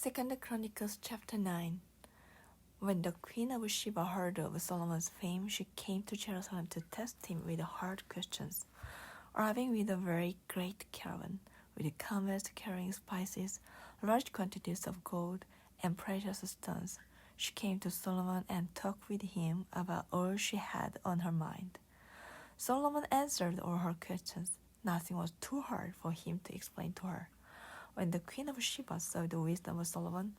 2 Chronicles chapter 9. When the queen of Sheba heard of Solomon's fame, she came to Jerusalem to test him with hard questions. Arriving with a very great caravan, with camels carrying spices, large quantities of gold, and precious stones, she came to Solomon and talked with him about all she had on her mind. Solomon answered all her questions. Nothing was too hard for him to explain to her. When the queen of Sheba saw the wisdom of Solomon,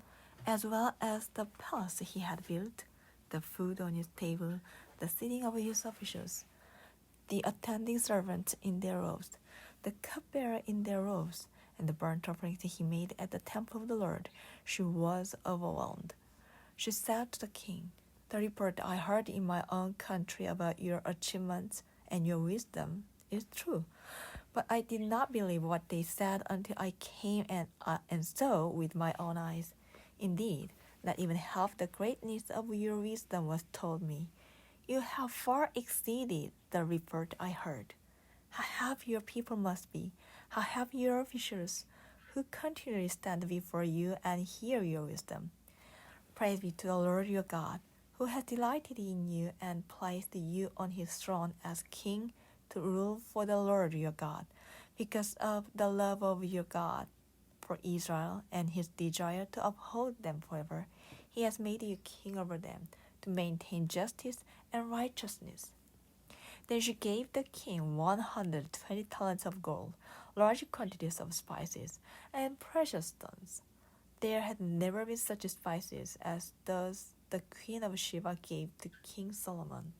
as well as the palace he had built, the food on his table, the seating of his officials, the attending servants in their robes, the cupbearer in their robes, and the burnt offerings he made at the temple of the Lord, she was overwhelmed. She said to the king, "The report I heard in my own country about your achievements and your wisdom is true. But I did not believe what they said until I came and saw with my own eyes. Indeed, not even half the greatness of your wisdom was told me. You have far exceeded the report I heard. How happy your people must be, how happy your officials, who continually stand before you and hear your wisdom. Praise be to the Lord your God, who has delighted in you and placed you on his throne as king to rule for the Lord your God, because of the love of your God for Israel and his desire to uphold them forever. He has made you king over them, to maintain justice and righteousness." Then she gave the king 120 talents of gold, large quantities of spices, and precious stones. There had never been such spices as those the queen of Sheba gave to King Solomon.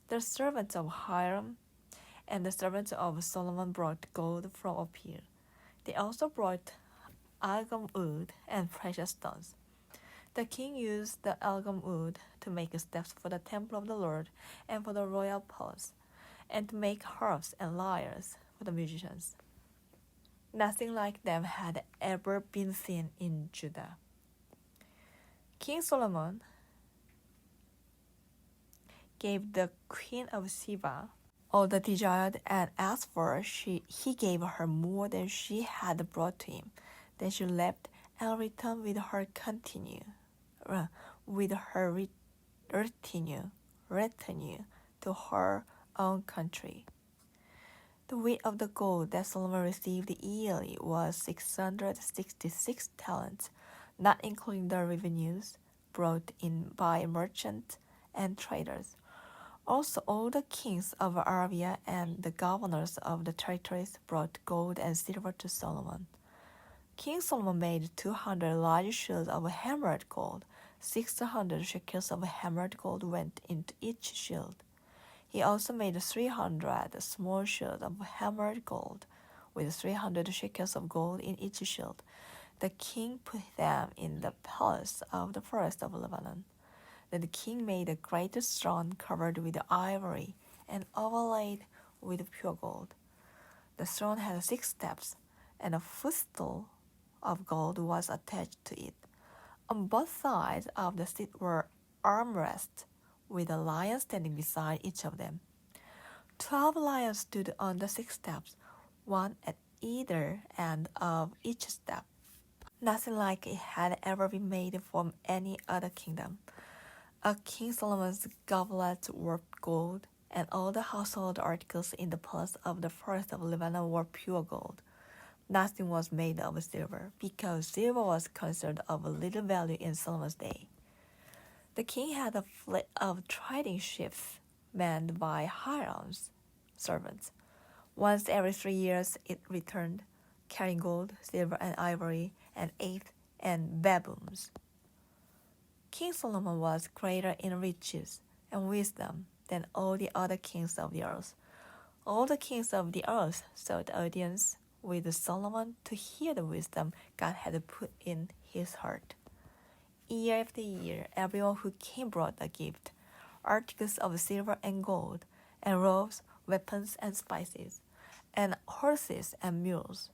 The servants of Hiram and the servants of Solomon brought gold from Ophir. They also brought algum wood and precious stones. The king used the algum wood to make steps for the temple of the Lord and for the royal palace, and to make harps and lyres for the musicians. Nothing like them had ever been seen in Judah. King Solomon gave the queen of Sheba all that desired and asked for. He gave her more than she had brought to him. Then she left and returned with her retinue to her own country. The weight of the gold that Solomon received yearly was 666 talents, not including the revenues brought in by merchants and traders. Also, all the kings of Arabia and the governors of the territories brought gold and silver to Solomon. King Solomon made 200 large shields of hammered gold. 600 shekels of hammered gold went into each shield. He also made 300 small shields of hammered gold, with 300 shekels of gold in each shield. The king put them in the palace of the forest of Lebanon. Then the king made a great throne covered with ivory and overlaid with pure gold. The throne had 6 steps, and a footstool of gold was attached to it. On both sides of the seat were armrests, with a lion standing beside each of them. 12 lions stood on the 6 steps, one at either end of each step. Nothing like it had ever been made from any other kingdom. King Solomon's goblets were gold, and all the household articles in the palace of the forest of Lebanon were pure gold. Nothing was made of silver, because silver was considered of little value in Solomon's day. The king had a fleet of trading ships manned by Hiram's servants. Once every 3 years it returned, carrying gold, silver, and ivory, and eight and baboons. King Solomon was greater in riches and wisdom than all the other kings of the earth. All the kings of the earth sought audience with Solomon to hear the wisdom God had put in his heart. Year after year, everyone who came brought a gift, articles of silver and gold, and robes, weapons, and spices, and horses and mules.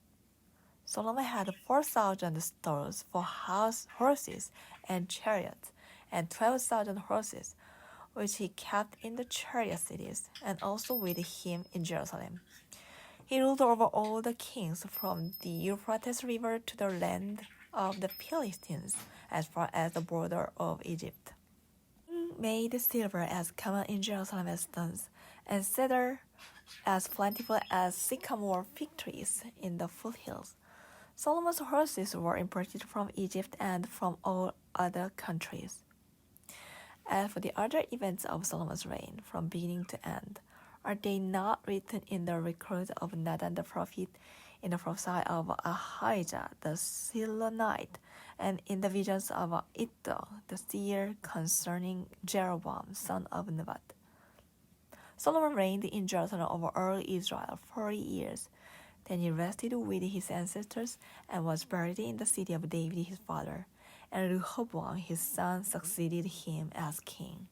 Solomon had 4,000 stalls for horses and chariots, and 12,000 horses, which he kept in the chariot cities, and also with him in Jerusalem. He ruled over all the kings from the Euphrates River to the land of the Philistines as far as the border of Egypt. He made silver as common in Jerusalem as stones, and cedar as plentiful as sycamore fig trees in the foothills. Solomon's horses were imported from Egypt and from all other countries. As for the other events of Solomon's reign, from beginning to end, are they not written in the record of Nathan the prophet, in the prophecy of Ahijah the Shilonite, and in the visions of Iddo the seer concerning Jeroboam son of Nebat? Solomon reigned in Jerusalem over all Israel 40 years. Then he rested with his ancestors and was buried in the city of David his father. And Rehoboam his son succeeded him as king.